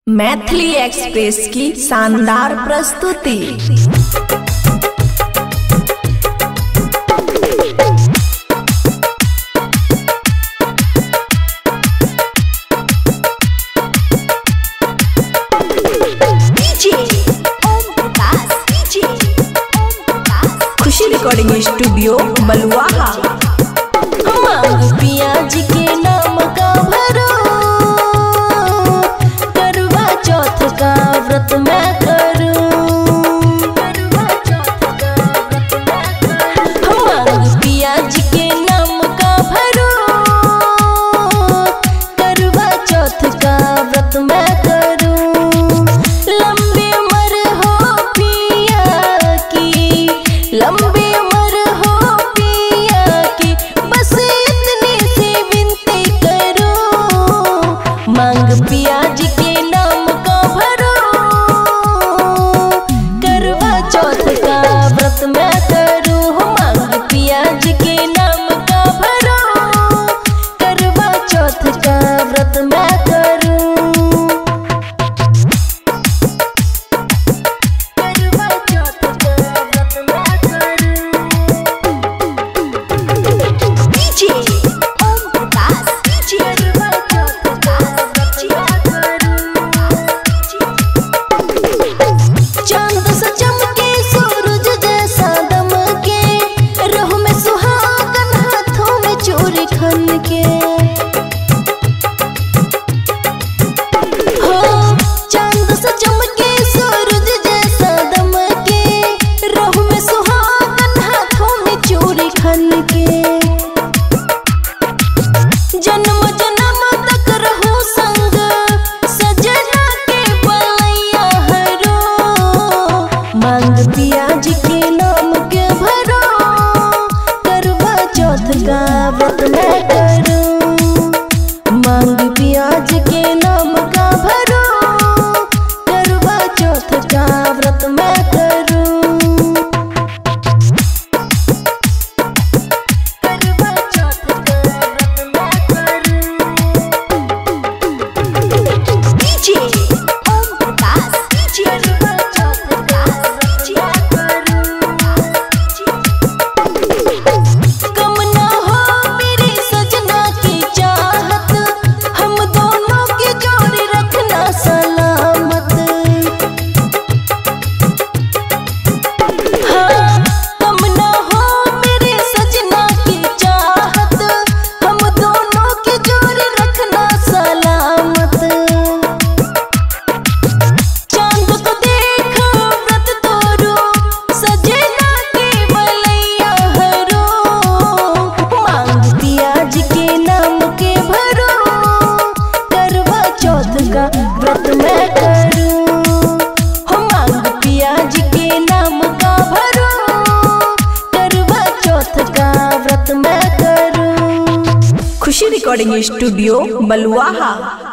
Maithili express की शानदार प्रस्तुति। खुशी रिकॉर्डिंग स्टूडियो बलुआहा। पियाजी के नाम का भरो करवा चौथ का व्रत मैं करूं। पियाजी के नाम का भरो करवा चौथ का व्रत मैं करूं। लंबी उम्र हो पिया की, लंबी उम्र हो पिया की, बस इतनी सी विनती करूं। मांग पियाजी के नाम का भरो करवा चौथ का व्रत मैं करूं। मांग पियाजी के नाम का भरो करवा चौथ का व्रत मैं करूं। चांद सा चमके सूरज जैसा दमके, रह में सुहागन हाथों में चूड़ी खन के। हो चांद सा चमके सूरज जैसा दमके, रह में सुहागन हाथों में चूड़ी खन के। जन्म जन्म तक रहूं संग सजना के बलैया हरो। मांग पियाजी के नाम के भरो करवा चौथ का व्रत मैं करूं। मांग पियाजी के नाम का भरो करवा चौथ का व्रत मैं करूं। करवा चौथ का व्रत मैं करूं। कम ना हो मेरी सजना की चाहत, हम दोनों की जोड़ी रखना सलामत। हाँ कम ना हो मेरी सजना की चाहत, हम दोनों की जोड़ी रखना सलामत। चांद को देख व्रत तोरो सजना के बलैया हरो। मांग पियाजी के नाम के भरो करवा चौथ का व्रत मैं करूं। हो मांग पियाजी के नाम का भरो करवा चौथ का व्रत मैं करूं। खुशी रिकॉर्डिंग स्टूडियो बलुआहा।